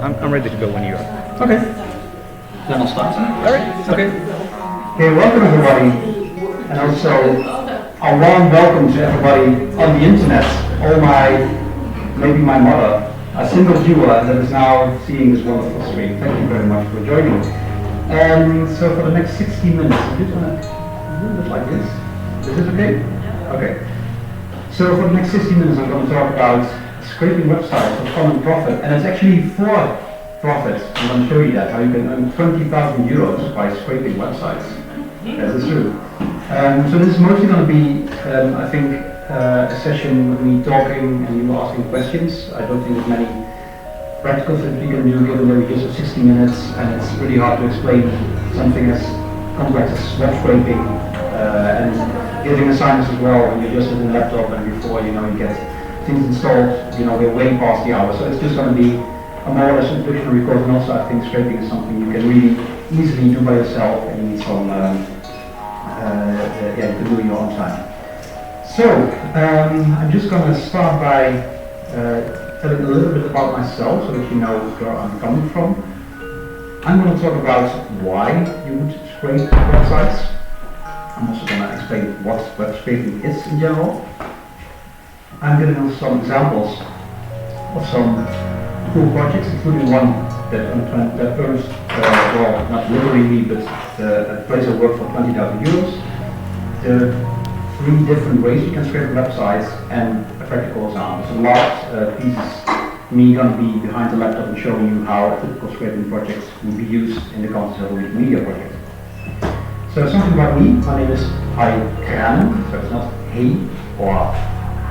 I'm ready to go when you are. Okay. Then I'll start. All right. Okay. Okay, welcome everybody, and also a warm welcome to everybody on the internet. Maybe my mother, a single viewer that is now seeing this wonderful stream. Thank you very much for joining. And so for the next 60 minutes, I'm just gonna do a little bit like this. Is this okay? Okay. So for the next 60 minutes, I'm going to talk about scraping websites for fun and profit, and it's actually for profit. I'm going to show you that, how you can earn 20,000 euros by scraping websites. That is true. So this is mostly going to be, I think, a session with me talking and you asking questions. I don't think there's many practical things we can do given that we just have 60 minutes, and it's really hard to explain something as complex as web scraping and giving assignments as well when you're just with a laptop and before you get things installed, we're way past the hour. So it's just going to be a more or less introductory course, and also I think scraping is something you can really easily do by yourself and you need some, you can do in your own time. So, I'm just going to start by telling a little bit about myself so that you know where I'm coming from. I'm going to talk about why you would scrape websites. I'm also going to explain what web scraping is in general. I'm giving you some examples of some cool projects, including one that earns, well, not literally me, but a place of work for 20,000 euros. There are 3 different ways you can scrape websites and a practical example. So the last piece is me going to be behind the laptop and showing you how typical scraping projects will be used in the context of a Wikimedia project. So something about me, my name is Hai Kranen, so it's not hey or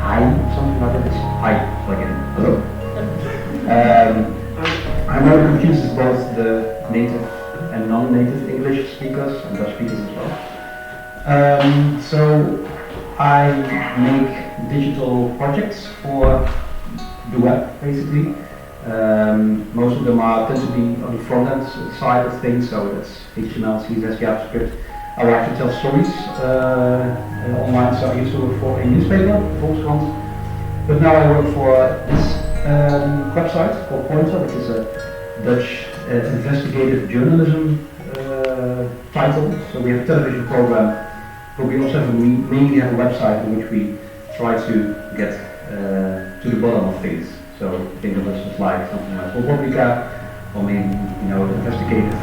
hi, something like that, it's hi, like in hello. I'm very confused with both the native and non-native English speakers and Dutch speakers as well. So I make digital projects for the web, basically. Most of them tend to be on the front end side of things, so that's HTML, CSS, JavaScript. I like to tell stories online, so I used to work for a newspaper, Volkskrant, but now I work for this website called Pointer, which is a Dutch investigative journalism title. So we have a television program, but we also mainly have a website in which we try to get to the bottom of things. So think of us as like something like Republica, or maybe investigative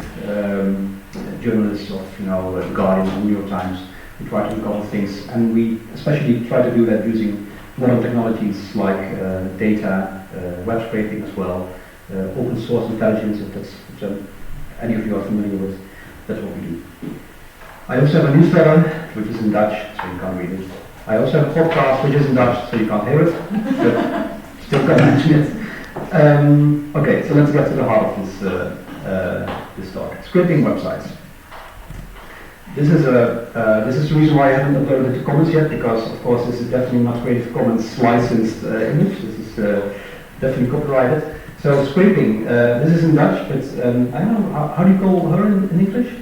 journalists of The Guardian or New York Times. We try to uncover things, and we especially try to do that using modern technologies like data, web scraping as well, open source intelligence, if that's which any of you are familiar with. That's what we do. I also have a newsletter which is in Dutch, so you can't read it. I also have a podcast which is in Dutch, so you can't hear it, but still can't mention it. Okay, so let's get to the heart of this talk. Scraping websites. This is the reason why I haven't uploaded it to comments yet, because of course this is definitely not Creative Commons licensed image. This is definitely copyrighted. So scraping, this is in Dutch, but I don't know, how do you call her in English?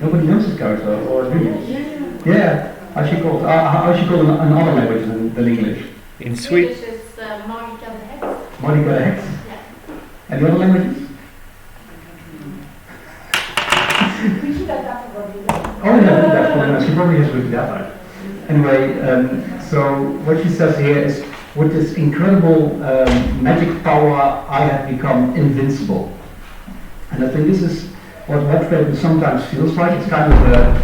Nobody knows this character, or do you? Yeah. How's she called? How's she called in other languages than English? In Swedish it's Marika the Hex. Marika the Hex? Yeah. And the other languages? We should adapt what we know. Oh yeah, that's probably, she probably has Wikimedia. Anyway, so what she says here is, with this incredible magic power, I have become invincible. And I think this is what web scraping sometimes feels like. It's kind of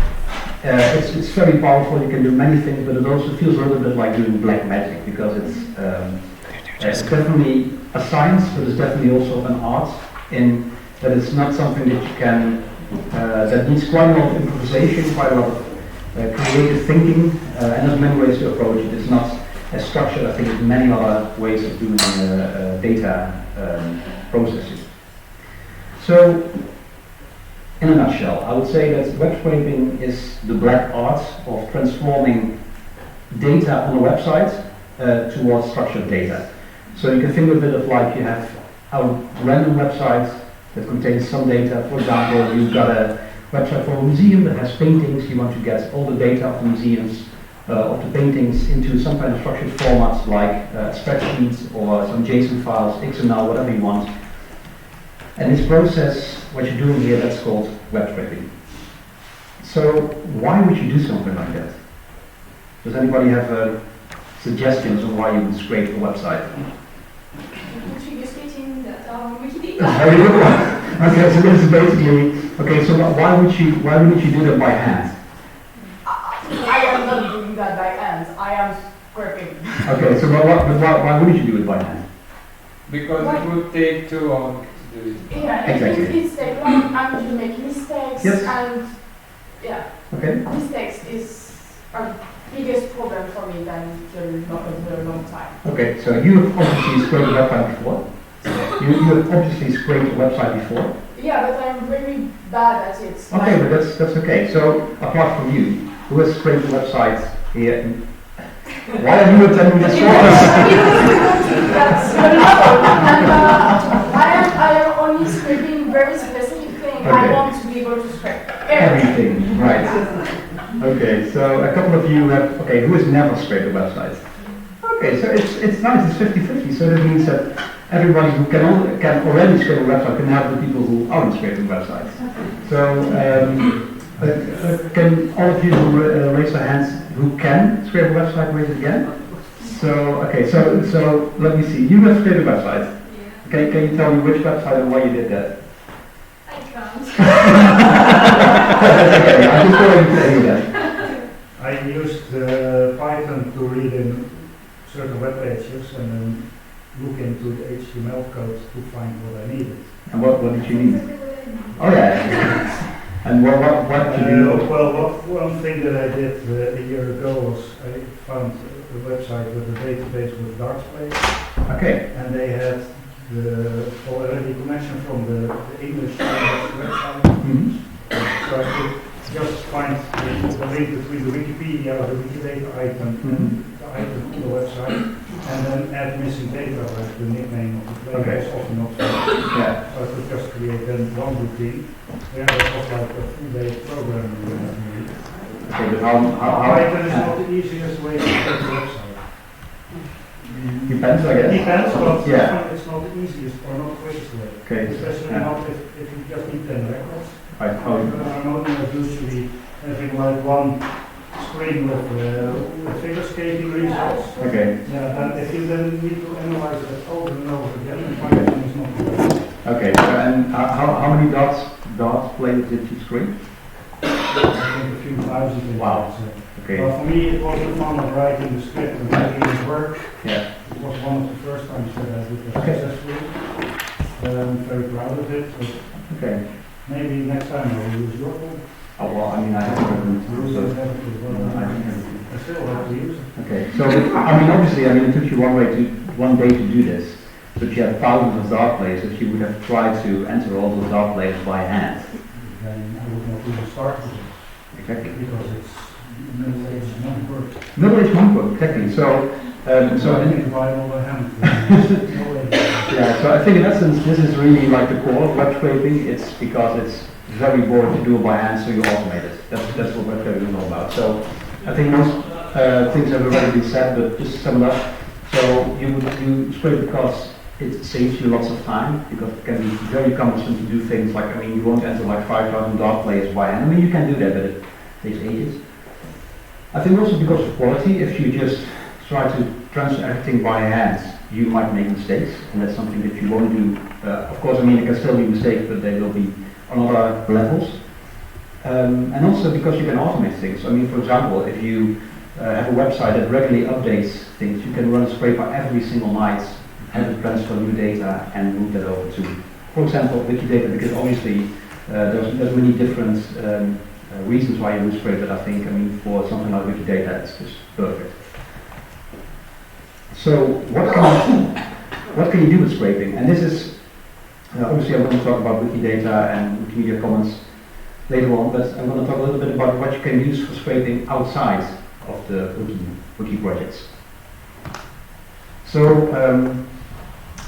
it's very powerful. You can do many things, but it also feels a little bit like doing black magic, because it's definitely a science, but it's definitely also an art. In that it's not something that you can that needs quite a lot of improvisation, quite a lot of creative thinking, and there's many ways to approach it. It's not as structured, I think, as many other ways of doing data processing. So, in a nutshell, I would say that web scraping is the black art of transforming data on a website towards structured data. So you can think of it as like you have a random website that contains some data. For example, you've got a website for a museum that has paintings. You want to get all the data of the museum's of the paintings into some kind of structured formats like spreadsheets or some JSON files, XML, whatever you want. And this process, what you're doing here, that's called web scraping. So why would you do something like that? Does anybody have suggestions on why you would scrape a website? Very good one. Okay, so this is basically, okay, so why wouldn't you do that by hand? I am not doing that by hand. I am scraping. Okay, so why wouldn't you do it by hand? Because it would take too long to do it. Yeah, Exactly. it's take long and you make mistakes. Yes. And yeah, Okay. mistakes is a biggest problem for me than the long time. Okay, so you have obviously scraped a website before. You have obviously scraped a website before. Yeah, but I'm very bad at it. Okay, but that's okay. So apart from you, who has scraped a website here? Why are you attending this class? That's a lot. And I am only scraping very specific thing. I Okay. want to be able to scrape everything. Everything, right. Okay, so a couple of you have, okay, who has never scraped a website? Okay, so it's nice, it's 50-50, so that means that everybody who can already scrape a website can help the people who aren't scraping websites. So, can all of you who raise their hands who can scrape a website raise it again? So, okay, so let me see, you have scraped a website. Yeah. Okay, can you tell me which website and why you did that? I can't. That's okay, I'm just going to tell you that. I used Python to read in certain web pages and then look into the HTML code to find what I needed. And what did you need? Oh yeah. And what did you do? Well, one thing that I did a year ago was I found a website with a database with darts players, Okay. and they had the already connection from the English website. Mhm. So I could just find the link between the Wikipedia or the Wikidata item and the item on the website, and then add missing data like the nickname of the player Okay. was often not found. Yeah. So I could just create then one routine. Yeah, that was like a full-day program. Okay, but how Python is not the easiest way to create a website. depends, I guess. Depends, but Yeah. it's not the easiest or not the quickest way. Okay. Especially Yeah. not if you just need 10 records. Right. Oh, Harmonium is usually having like one screen with figure skating results. okay. Yeah, and if you then need to analyze that over and over again, then Python is not good. Okay. So, and how many dots players did you scrape? I think a few thousand. Wow. Okay. Well, for me, it was the fun of writing the script and making it work. Yeah. It was one of the first times that I did that Okay. successfully. I'm very proud of it, but Okay. maybe next time I will use your tool. Oh well, I mean, I have written Use so. it, have it, but I still have to use it. Okay. So, I mean, obviously, I mean, it took you one day to do this, but you have thousands of dart players. If you would have tried to enter all those dart players by hand. Then I would not even start with it. Exactly. Because it's middle-aged non-work. Middle-aged monk, exactly. So, So I in- think by all the hand. No way. yeah, so I think in essence this is really like the core of web scraping. It's because it's very boring to do it by hand, so you automate it. That's what web scraping is all about. So I think most things have already been said, but just to sum it up. So you scrape because it saves you lots of time, because it can be very cumbersome to do things like, I mean, you won't enter like 5,000 dart players by hand. I mean, you can do that, but it takes ages. I think also because of quality, if you just try to transfer everything by hand, you might make mistakes, and that's something that you won't do. Of course, I mean, it can still be mistakes, but they will be on other levels. And also because you can automate things. I mean, for example, if you have a website that regularly updates things, you can run a scraper every single night, have it transfer new data, and move that over to, for example, Wikidata, because obviously there's many different reasons why you would scrape it. I think, I mean, for something like Wikidata, it's just perfect. So what can you do with scraping? And this is obviously I'm going to talk about Wikidata and Wikimedia Commons later on, but I'm going to talk a little bit about what you can use for scraping outside of the Wiki projects. So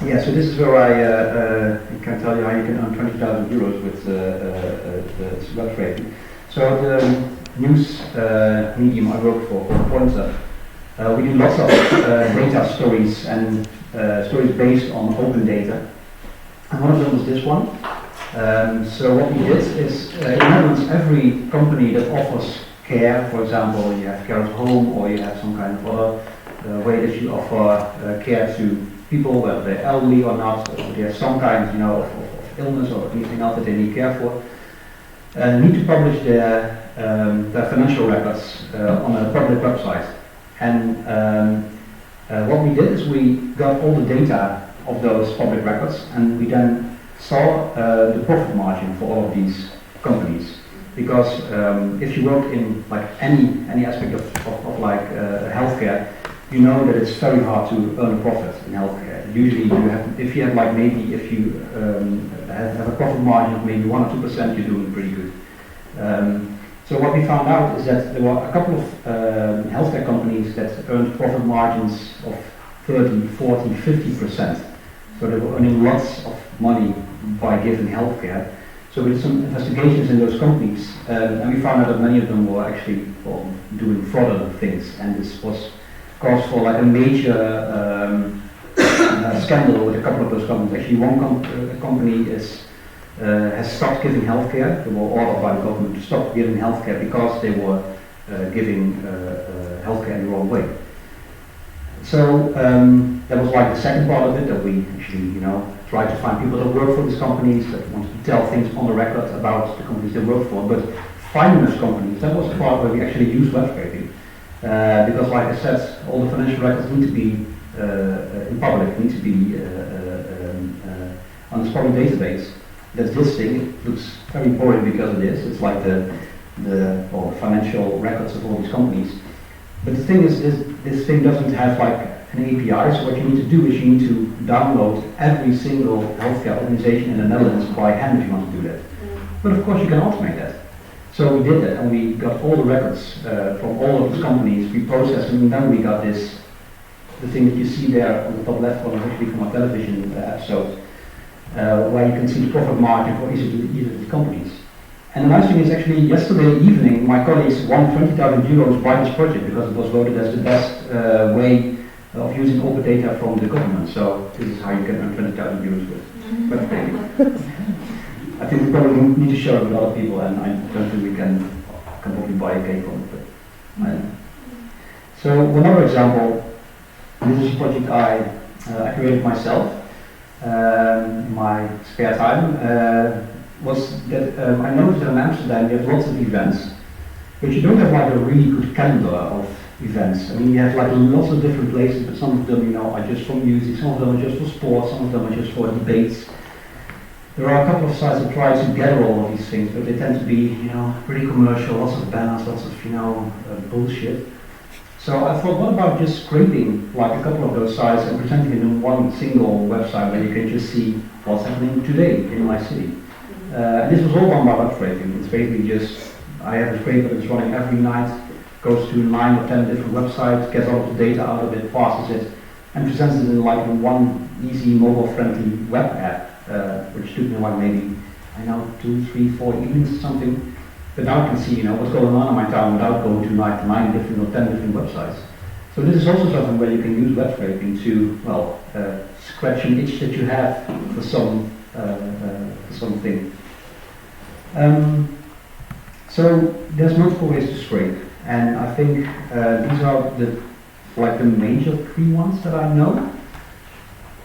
yeah, so this is where I can tell you how you can earn 20,000 euros with web scraping. So news medium I work for, called Pointer, we do lots of data stories and stories based on open data. And one of them was this one. So what we did is, in the Netherlands, every company that offers care, for example, you have care at home, or you have some kind of other way that you offer care to people, whether they're elderly or not, or they have some kind, of illness or anything else that they need care for, need to publish their financial records on a public website. And what we did is we got all the data of those public records, and we then saw the profit margin for all of these companies. Because if you work in like any aspect of like healthcare, you know that it's very hard to earn a profit in healthcare. Usually, if you have a profit margin of maybe 1 or 2%, you're doing pretty good. So what we found out is that there were a couple of healthcare companies that earned profit margins of 30, 40, 50%. So they were earning lots of money by giving healthcare. So we did some investigations in those companies, and we found out that many of them were actually doing fraudulent things, and this was cause for like a major scandal with a couple of those companies. Actually, one company has stopped giving healthcare. They were ordered by the government to stop giving healthcare because they were giving healthcare in the wrong way. So that was like the second part of it, that we actually, tried to find people that work for these companies, that wanted to tell things on the record about the companies they work for. But finding those companies, that was the part where we actually used web scraping. Because like I said, all the financial records need to be in public, need to be on this public database. That's this thing. It looks very boring because it is. It's like the financial records of all these companies. But the thing is, this thing doesn't have like an API, so what you need to do is you need to download every single healthcare organization in the Netherlands by hand if you want to do that. But of course you can automate that. So we did that, and we got all the records from all of these companies, we processed them, and then we got the thing that you see there on the top left corner, actually from our television episode, where you can see the profit margin for each of the companies. And the nice thing is, actually yesterday evening my colleagues won 20,000 euros by this project because it was voted as the best way of using open data from the government. So this is how you can earn 20,000 euros with web scraping. I think we probably need to share it with other people, and I don't think we can probably buy a cake from it. But, so another example, this is a project I created myself in my spare time. Was that I noticed that in Amsterdam you have lots of events, but you don't have like a really good calendar of events. I mean, you have like lots of different places, but some of them, are just for music, some of them are just for sports, some of them are just for debates. There are a couple of sites that try to gather all of these things, but they tend to be, pretty commercial, lots of banners, lots of, bullshit. So I thought, what about just scraping like a couple of those sites and presenting it in one single website where you can just see what's happening today in my city. This was all done by web scraping. It's basically just, I have a scraper that's running every night, goes to 9 or 10 different websites, gets all of the data out of it, parses it, and presents it in like one easy mobile-friendly web app, which took me like maybe, 2, 3, 4 evenings or something. But now I can see, what's going on in my town without going to like 9 different or 10 different websites. So this is also something where you can use web scraping to, scratch an itch that you have for something. So there's multiple ways to scrape, and I think these are the major 3 ones that I know.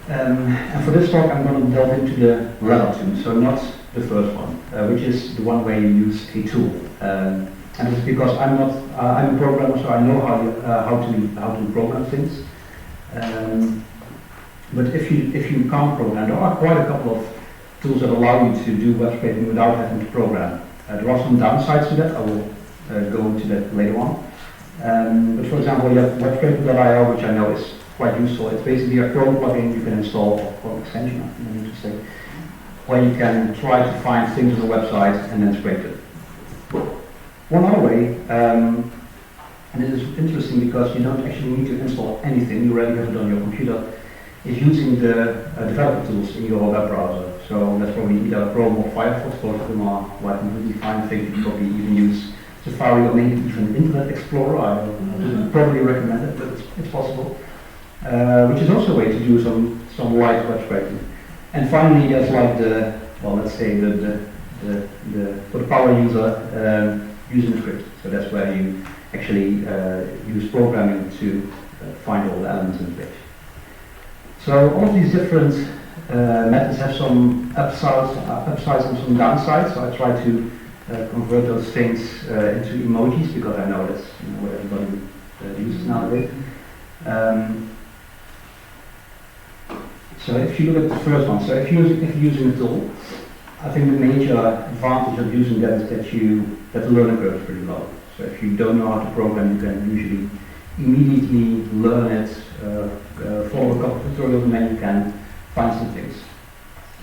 And for this talk I'm going to delve into the latter 2, so not the first one, which is the one where you use a tool. And it's because I'm a programmer, so I know how to program things. But if you can't program, there are quite a couple of tools that allow you to do web scraping without having to program. There are some downsides to that. I will go into that later on. But for example, you have webscraper.io, which I know is quite useful. It's basically a Chrome plugin you can install, or Chrome extension, I need to say, where you can try to find things on the website and then scrape it. One other way, and it is interesting because you don't actually need to install anything, you already have it on your computer, is using the developer tools in your web browser. So that's probably either Chrome or Firefox. Both of them are like completely fine things you probably even use. So Safari or maybe even Internet Explorer. I would probably recommend it, but it's possible. Which is also a way to do some light web scraping. And finally, there's like let's say for the power user, using a script. So that's where you actually use programming to find all the elements in the page. So all of these different methods have some upsides and some downsides. So I try to convert those things into emojis because I know that's what everybody uses nowadays. So if you look at the first one, so if you're using a tool, I think the major advantage of using that is that the learning curve is pretty low. So if you don't know how to program, you can usually immediately learn it, follow a couple of tutorials, and then you can find some things.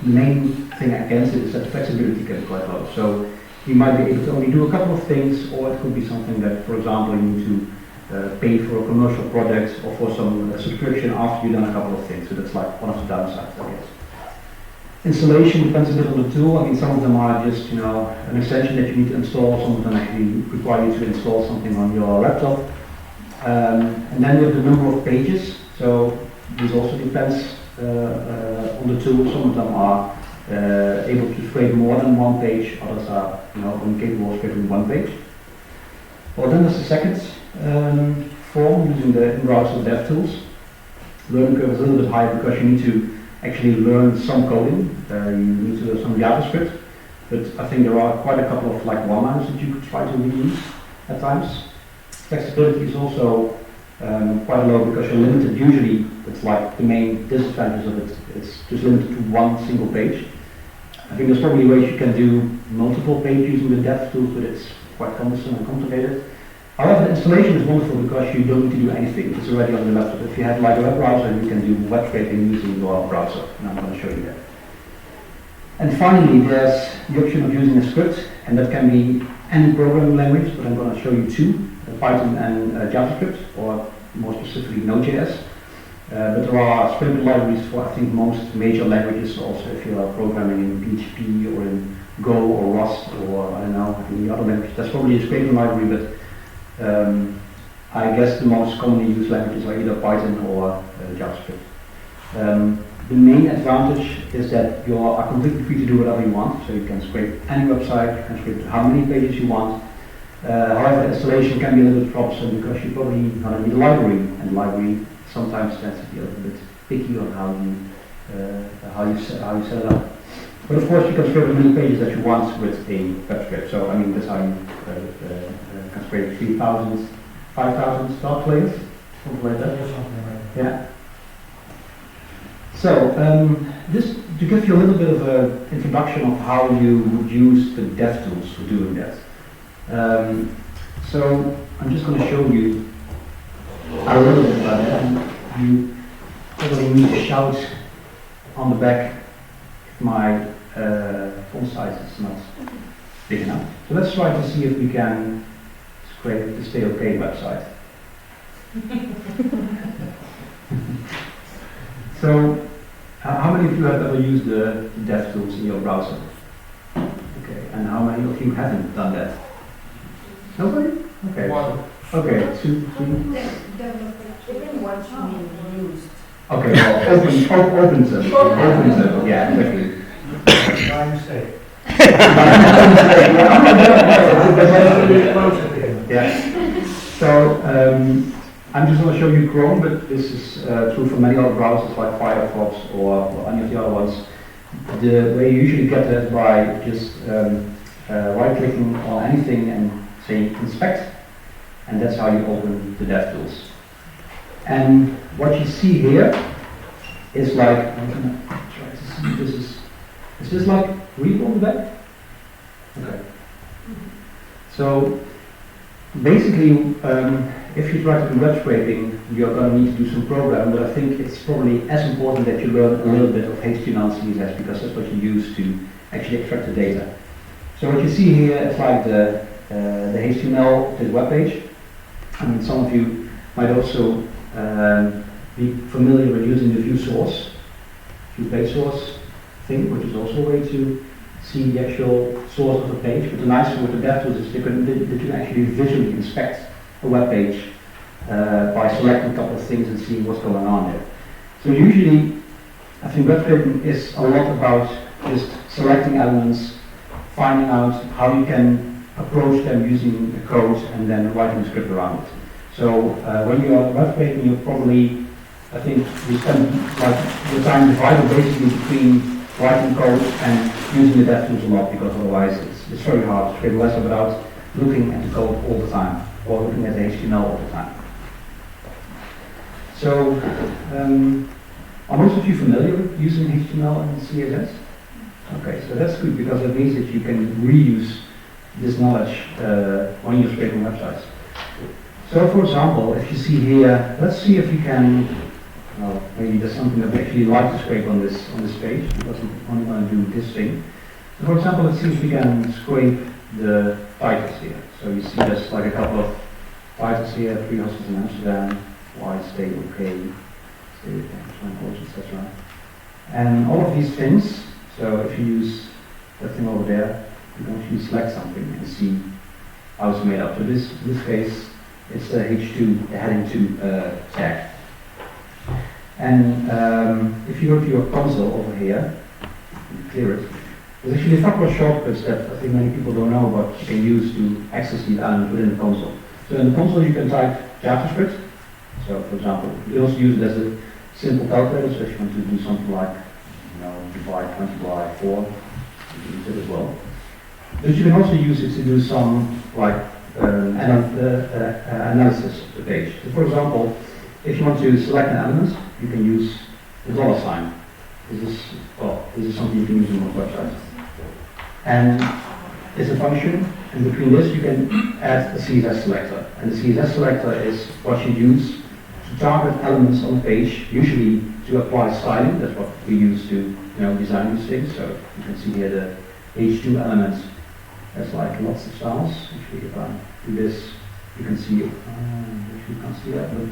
The main thing against it is that the flexibility can be quite low. So you might be able to only do a couple of things, or it could be something that, for example, you need to pay for a commercial project or for some subscription after you've done a couple of things. So that's like one of the downsides, I guess. Installation depends a bit on the tool. I mean, some of them are just, an extension that you need to install. Some of them actually require you to install something on your laptop. And then you have the number of pages. So this also depends on the tool. Some of them are able to scrape more than one page. Others are, only capable of scraping one page. Well, then there's the second form using the in-browser DevTools. Learning curve is a little bit higher because you need to actually learn some coding. You need to learn some JavaScript, but I think there are quite a couple of one-liners that you could try to reuse at times. Flexibility is also quite low because you're limited. Usually, it's like the main disadvantage of it. It's just limited to one single page. I think there's probably ways you can do multiple pages using the DevTools, but it's quite cumbersome and complicated. However, the installation is wonderful because you don't need to do anything. It's already on your laptop. If you have like a web browser, you can do web scraping using your browser, and I'm going to show you that. And finally, there's the option of using a script, and that can be any programming language, but I'm going to show you two, Python and JavaScript, or more specifically Node.js. But there are scripting libraries for, I think, most major languages, also if you are programming in PHP or in Go or Rust or, I don't know, any other language. That's probably a scripting library, but I guess the most commonly used languages are either Python or JavaScript. The main advantage is that you are completely free to do whatever you want, so you can scrape any website, you can scrape how many pages you want. However, installation can be a little bit troublesome because you probably need a library, and the library sometimes tends to be a little bit picky on how you set it up. But of course, you can scrape as many pages that you want with a web script. So I mean, that's how you can scrape 3,000, 5,000 start players, something like that. Yeah. So this to give you a little bit of an introduction of how you would use the DevTools for doing that. So I'm just going to show you a little bit about that. You probably need to shout on the back if my font size is not big enough. So let's try to see if we can scrape the Stay OK website. So, how many of you have ever used the DevTools in your browser? Okay, and how many of you haven't done that? Nobody? Okay. One. Okay, two, three. Even what you mean used. Okay, well, open them. Yeah, exactly. My mistake. Yeah. So, I'm just going to show you Chrome, but this is true for many other browsers like Firefox or any of the other ones. The way you usually get that by just right-clicking on anything and saying inspect, and that's how you open the DevTools. And what you see here is like, I'm going to try to see, is this like read on the back? Okay. So basically, if you try to do web scraping, you're going to need to do some programming, but I think it's probably as important that you learn a little bit of HTML and CSS because that's what you use to actually extract the data. So what you see here is like the HTML of this web page. I mean, some of you might also be familiar with using the view page source thing, which is also a way to see the actual source of the page. But the nice thing with the DevTools is that you can actually visually inspect a web page by selecting a couple of things and seeing what's going on there. So usually, I think web scraping is a lot about just selecting elements, finding out how you can approach them using the code and then writing a script around it. So when you are web scraping, you probably, I think, you spend like your time divided basically between writing code and using the DevTools a lot, because otherwise it's very hard to scrape less without looking at the code all the time or looking at the HTML all the time. So are most of you familiar with using HTML and CSS? Okay, so that's good, because it means that you can reuse this knowledge when you're scraping websites. So for example, if you see here, let's see if you can, well, maybe there's something that we actually like to scrape on this page, because I'm only going to do this thing. So for example, let's see if we can scrape the titles here. So you see there's like a couple of titles here: 3 hostels in Amsterdam, why stay okay, stay okay, etc. And all of these things, so if you use that thing over there, you can actually select something and see how it's made up. So in this case, it's the H2, the heading 2 tag. And if you go to your console over here, and clear it, there's actually a couple of shortcuts that I think many people don't know but you can use to access these elements within the console. So in the console you can type JavaScript. So for example, you can also use it as a simple calculator, so if you want to do something like, divide 20 by 4, you can use it as well. But you can also use it to do some like analysis of the page. So for example, if you want to select an element, you can use the $sign. This is something you can use on most websites. And it's a function, and between this you can add a CSS selector. And the CSS selector is what you use to target elements on the page, usually to apply styling. That's what we use to design these things. So you can see here the H2 elements. There's like lots of styles. Actually, if I do this, you can see, you can't see that, but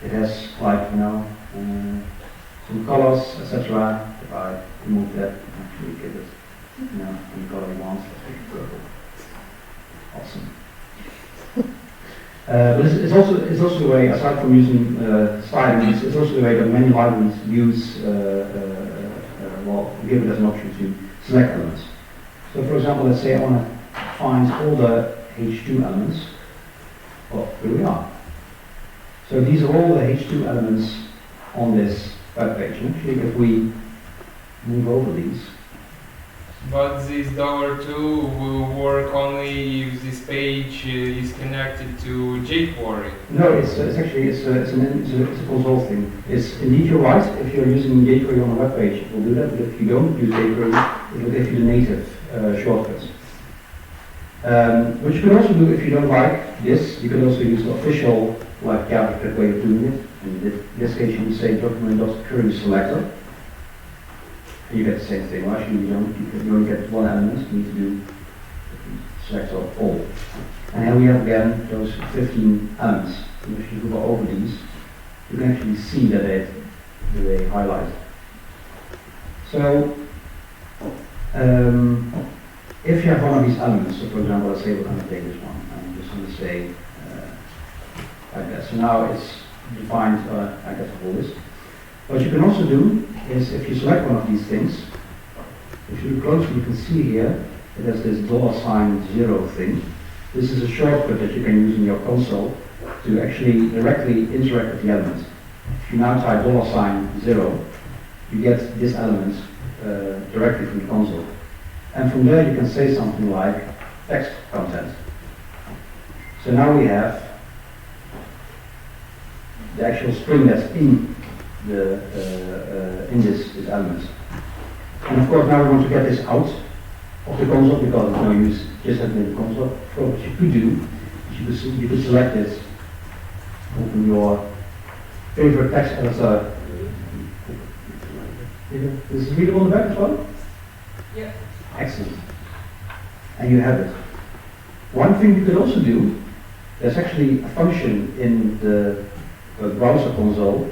it has like, some colors, etc. If I remove that, you can actually give it, any color you want. Let's make it purple. Awesome. But it's also a way, aside from using styling, it's also a way that many libraries use, give it as an option to select elements. So for example, let's say I want to find all the H2 elements. Well, here we are. So these are all the H2 elements on this web page. And actually, if we move over these. But this $2 will work only if this page is connected to jQuery. No, it's actually a console thing. It's indeed, you're right. If you're using jQuery on a web page, it will do that. But if you don't use jQuery, it will give you the native shortcuts. What you can also do if you don't like this, you can also use the official JavaScript way of doing it. In this case, you would say document.curly selector. And you get the same thing. Well, actually, you only get one element. You need to do select all. And here we have again those 15 elements. And if you go over these, you can actually see that they highlight. So, if you have one of these elements, so for example, let's say we're going to take this one, I'm just going to say like that. So now it's defined, I guess, all this. What you can also do is, if you select one of these things, if you look closely, you can see here it has this $0 thing. This is a shortcut that you can use in your console to actually directly interact with the element. If you now type $0, you get this element directly from the console. And from there you can say something like text content. So now we have the actual string that's in this element. And of course now we want to get this out of the console because there's no use just having it in the console. So what you could do is you could select this, open your favorite text editor. Is it readable on the back as well? Yeah. Excellent. And you have it. One thing you could also do, there's actually a function in the browser console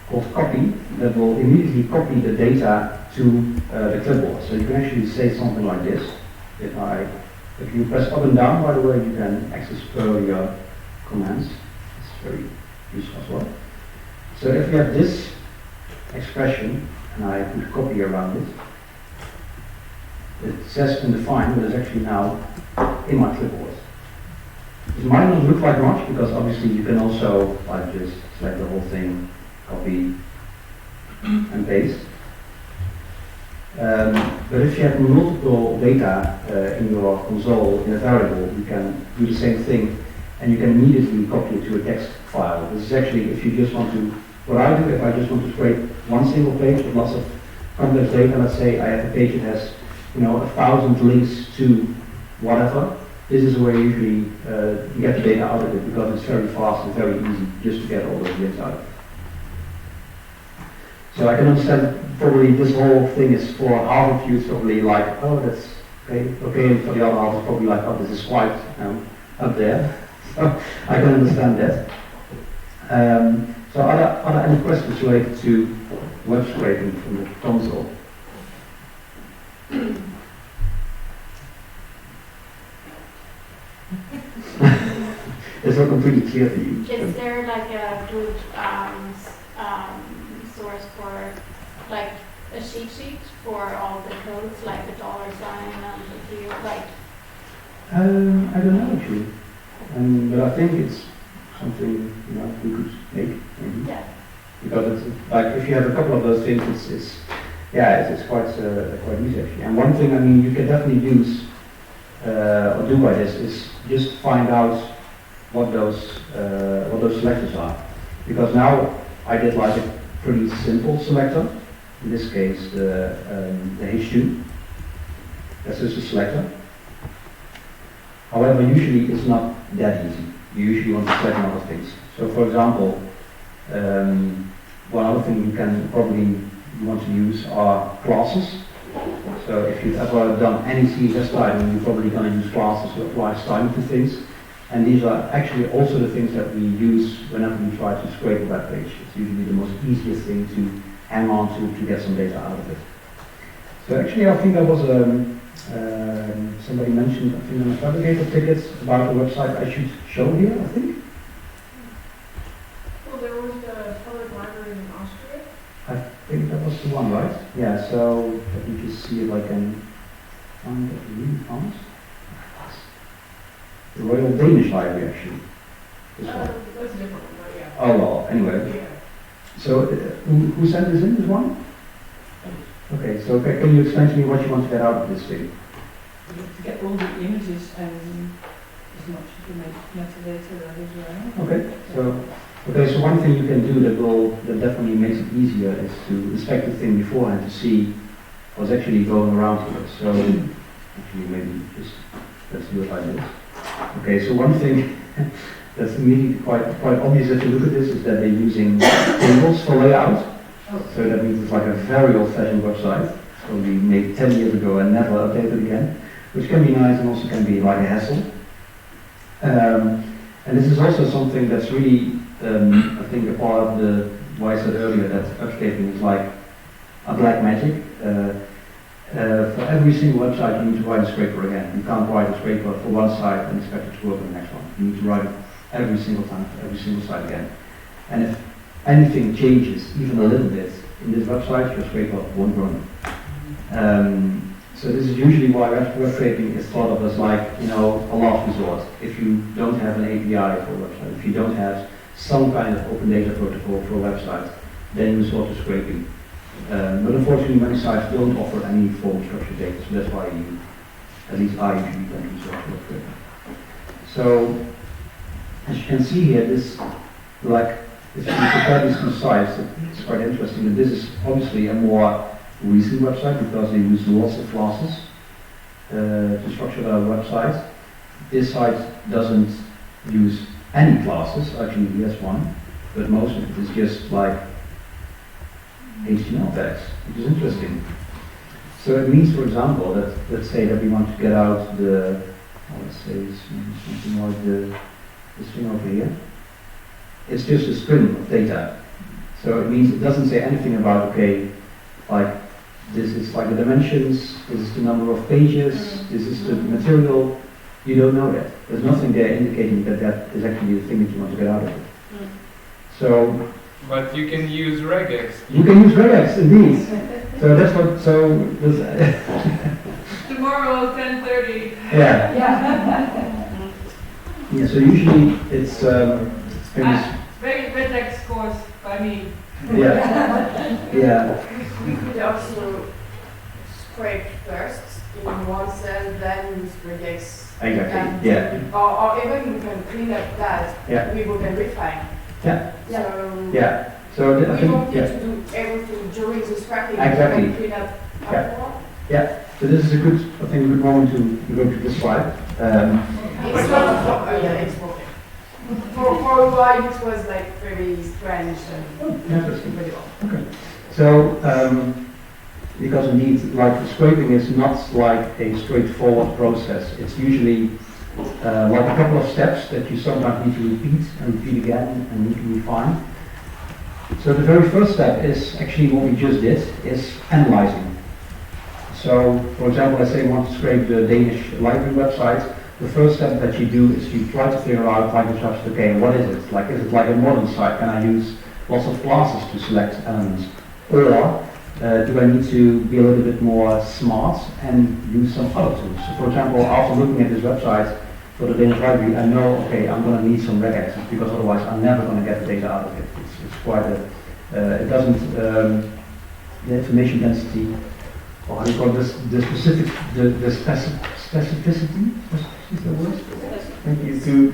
called copy that will immediately copy the data to the clipboard. So you can actually say something like this. If you press up and down, by the way, you can access earlier commands. It's very useful as well. So if you have this expression, and I put a copy around it, it says undefined, but it's actually now in my clipboard. It might not look like much, because obviously you can also like just select the whole thing, copy and paste. But if you have multiple data in your console in a variable, you can do the same thing, and you can immediately copy it to a text file. This is actually, if you just want to, what I do, if I just want to scrape one single page with lots of complex data, let's say I have a page that has, 1,000 links to whatever, this is where usually you get the data out of it, because it's very fast and very easy just to get all those links out of it. So I can understand probably this whole thing is for half of you, it's probably like, oh, that's okay, and for the other half it's probably like, oh, this is quite up there. So I can understand that. So are there any questions related to web scraping from the console? It's not completely clear for you. Is there like a good source for like a cheat sheet for all the codes, like the dollar sign and the deal, like? I don't know actually, but I think it's something we could make maybe. Yeah. Because it's like if you have a couple of those things, it's quite easy actually. And one thing you can definitely use or do by this is just find out what those selectors are. Because now I did like a pretty simple selector. In this case, the H2. That's just a selector. However, usually it's not that easy. You usually want to select other things. So, for example, one other thing you can probably want to use are classes. So if you've ever done any CSS styling, you're probably going to use classes to apply styling to things. And these are actually also the things that we use whenever we try to scrape a web page. It's usually the most easiest thing to hang on to get some data out of it. So actually I think there was somebody mentioned, I think on the Fabricator tickets about the website I should show here, I think. Well, there was the public library in Austria. I think that was the one, right? Yeah, so let me just see if I can find that really fast. The Royal Danish Library, actually. This one. That's a different one, yeah. Oh, well, anyway. Yeah. So, who sent this in, this one? Okay, so can you explain to me what you want to get out of this thing? To get all the images and as much to make metadata that is well. Okay, so one thing you can do that definitely makes it easier is to inspect the thing beforehand to see what's actually going around here. So, actually maybe just, let's do it like this. Okay, so one thing that's immediately quite obvious if you look at this is that they're using tables for layout. So that means it's like a very old-fashioned website, probably made 10 years ago and never updated again, which can be nice and also can be like a hassle. And this is also something that's really, I think, a part of the why I said earlier that upscaping is like a black magic. For every single website, you need to write a scraper again. You can't write a scraper for one site and expect it to work on the next one. You need to write it every single time for every single site again. And if anything changes, even a little bit, in this website, your scraper won't run. So this is usually why web scraping is thought of as like, a last resort. If you don't have an API for a website, if you don't have some kind of open data protocol for a website, then you resort to scraping. But unfortunately, many sites don't offer any form of structured data, so that's why at least I usually don't use web scraping. So, as you can see here, this, if you compare these two sites, it's quite interesting that this is obviously a more recent website because they use lots of classes to structure their website. This site doesn't use any classes, actually he has one, but most of it is just like HTML tags, which is interesting. So it means, for example, that let's say that we want to get out let's say something like this thing over here. It's just a string of data. So it means it doesn't say anything about, okay, like this is like the dimensions, this is the number of pages, this is the material. You don't know that. There's nothing there indicating that that is actually the thing that you want to get out of it. So But you can use regex. you can use regex indeed. So that's what. So this, Tomorrow, 10:30. yeah. Yeah. So usually it's famous. Very regex course by me. Yeah. Yeah. You could also scrape first in one cell, then use regex. Exactly. Yeah. Or even you can clean up that. Yeah. We will then refine. Yeah. So Yeah. So I we think. don't need Yeah. to do everything during the scrapping. Exactly. We can clean up afterward. Yeah. So this is a good, I think, a good moment to go to this slide. It's not for, yeah, it's working. For a while it was like very strange and Interesting. very well. So, because indeed, like scraping is not like a straightforward process. It's usually like a couple of steps that you sometimes need to repeat and repeat again and need to refine. So the very first step is actually what we just did, is analyzing. So, for example, let's say you want to scrape the Danish library website. The first step that you do is you try to figure out, like, okay, what is it? Like, is it like a modern site? Can I use lots of classes to select elements? Or do I need to be a little bit more smart and use some other tools? So, for example, after looking at this website for the Danish library, I know, okay, I'm going to need some regex because otherwise I'm never going to get the data out of it. It's quite a, it doesn't, the information density, or how do you call this, the specific, the specificity, is the word? Thank you.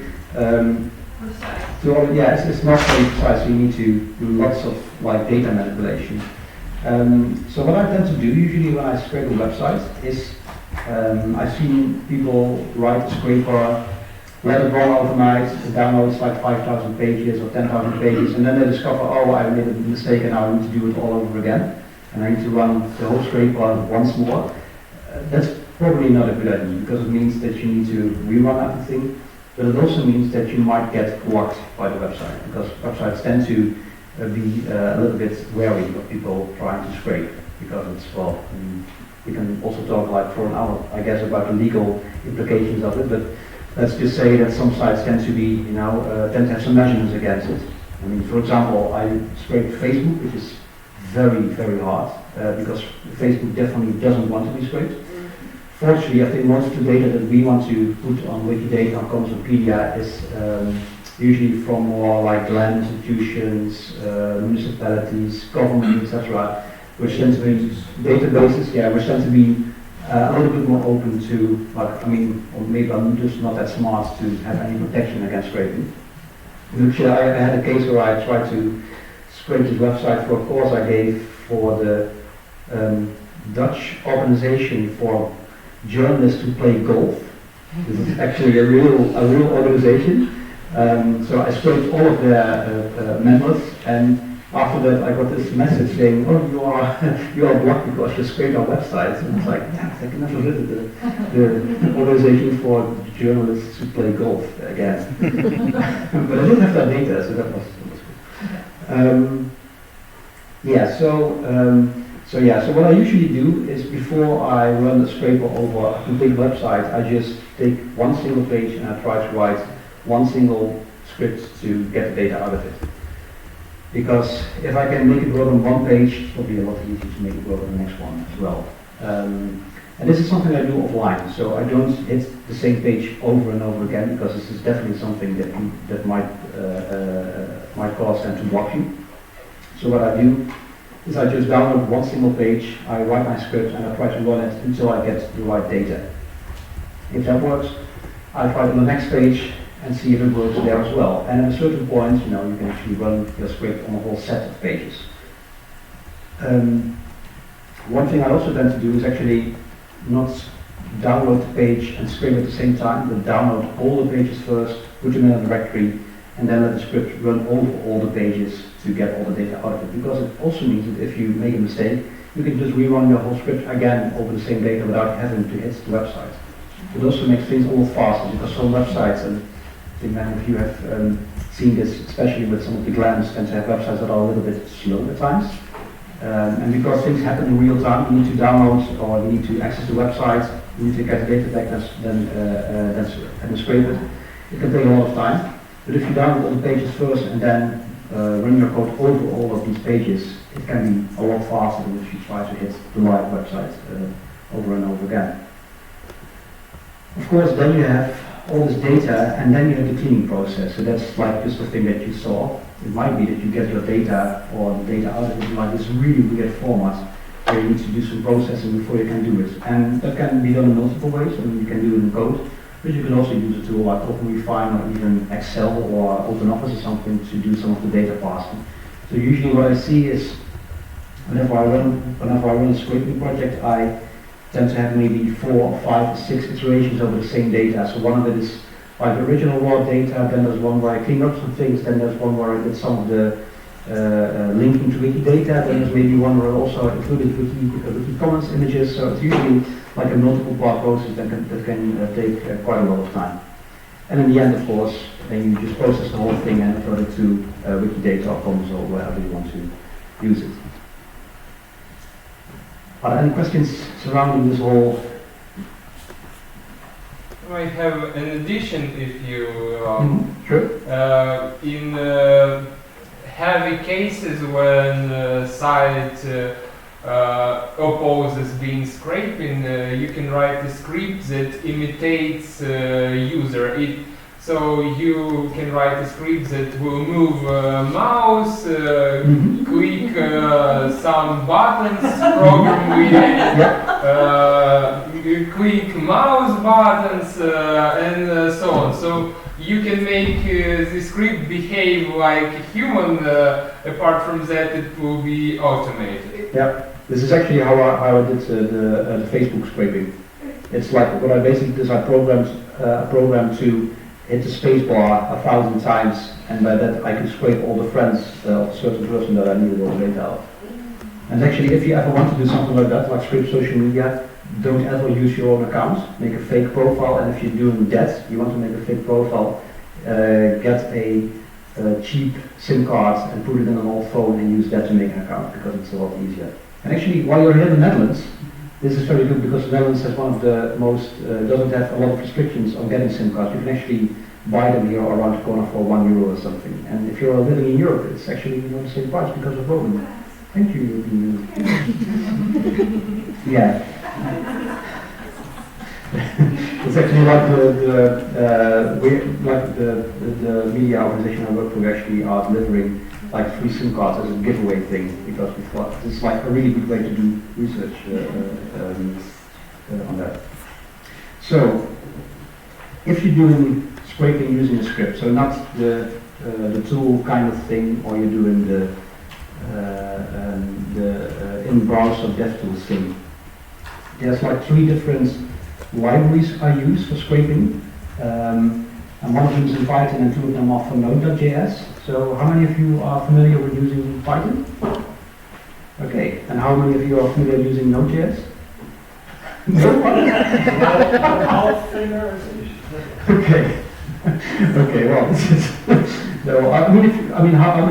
Yeah, it's not very precise. So you need to do lots of like data manipulation. So what I tend to do usually when I scrape a website is I've seen people write a scraper, let it run overnight, it downloads like 5,000 pages or 10,000 pages, and then they discover, oh, I made a mistake and now I need to do it all over again, and I need to run the whole scraper once more. That's probably not a good idea because it means that you need to rerun everything, but it also means that you might get blocked by the website because websites tend to be a little bit wary of people trying to scrape because it's, well, we can also talk like for an hour, I guess, about the legal implications of it, but let's just say that some sites tend to be, tend to have some measurements against it. I mean, for example, I scraped Facebook, which is very, very hard because Facebook definitely doesn't want to be scraped. Fortunately, I think most of the data that we want to put on Wikidata, on Wikipedia, is usually from more like land institutions, municipalities, government, etc., which tend to be databases, which tend to be a little bit more open to, like, I mean, or maybe I'm just not that smart to have any protection against scraping. Which I had a case where I tried to scrape this website for a course I gave for the Dutch organization for journalists who play golf. This is actually a real organization. So I scraped all of their members, and after that I got this message saying, "Oh, you are blocked because you scraped our website." And it's like, yes, I can never visit the organization for journalists who play golf again. But I didn't have that data, so that was good. So what I usually do is before I run the scraper over a complete website, I just take one single page and I try to write one single script to get the data out of it. Because if I can make it work on one page, it's probably a lot easier to make it work on the next one as well. And this is something I do offline, so I don't hit the same page over and over again because this is definitely something that might cause them to block you. So what I do is I just download one single page, I write my script and I try to run it until I get the right data. If that works, I try it on the next page and see if it works there as well. And at a certain point, you can actually run your script on a whole set of pages. One thing I also tend to do is actually not download the page and scrape at the same time, but download all the pages first, put them in a directory, and then let the script run over all the pages to get all the data out of it. Because it also means that if you make a mistake, you can just rerun your whole script again over the same data without having to hit the website. It also makes things a little faster because some websites, and I think many of you have seen this, especially with some of the GLAMs, tend to have websites that are a little bit slow at times. And because things happen in real time, you need to download or you need to access the website, you need to get the data back and scrape it. It can take a lot of time. But if you download all the pages first and then run your code over all of these pages, it can be a lot faster than if you try to hit the live website over and over again. Of course, then you have all this data, and then you have the cleaning process. So that's like just the thing that you saw. It might be that you get your data or the data out of it like this really weird format where you need to do some processing before you can do it. And that can be done in multiple ways. I mean, you can do it in code, but you can also use a tool like OpenRefine or even Excel or OpenOffice or something to do some of the data parsing. So usually what I see is whenever I run a scraping project, I tend to have maybe 4 or 5 or 6 iterations over the same data. So one of it is like the original raw data, then there's one where I clean up some things, then there's one where I did some of the linking to Wikidata, then there's maybe one where I also included Wiki Commons images. So it's usually like a multiple part process that can take quite a lot of time. And in the end, of course, then you just process the whole thing and upload it to Wikidata or Commons or wherever you want to use it. Are there any questions surrounding this whole? I have an addition if you Sure. in heavy cases when site opposes being scraping, you can write a script that imitates user. So you can write a script that will move mouse, click some buttons, program with click mouse buttons, and so on. So you can make the script behave like a human. Apart from that, it will be automated. Yeah, this is actually how I did the Facebook scraping. It's like what I basically did is I programmed a program to hit the space bar 1,000 times, and by that I could scrape all the friends of a certain person that I needed all the data of. And actually, if you ever want to do something like that, like scrape social media, don't ever use your own account. Make a fake profile, and if you're doing that, you want to make a fake profile, get a cheap SIM card and put it in an old phone and use that to make an account, because it's a lot easier. And actually, while you're here in the Netherlands, this is very good because the Netherlands has one of the most, doesn't have a lot of restrictions on getting SIM cards. You can actually buy them here around the corner for €1 or something. And if you're living in Europe, it's actually the same price because of roaming. Thank you, European Union. Yeah. It's actually like the media organization I work for actually are delivering like free SIM cards as a giveaway thing, because we thought it's like a really good way to do research on that. So, if you're doing scraping using a script, so not the tool kind of thing, or you're doing the in-browser DevTools thing, there's like 3 different libraries I use for scraping. And one of them is in Python and 2 of them are for Node.js. So how many of you are familiar with using Python? Okay, and how many of you are familiar with using Node.js? No one? Okay. Okay, well, this is no, how many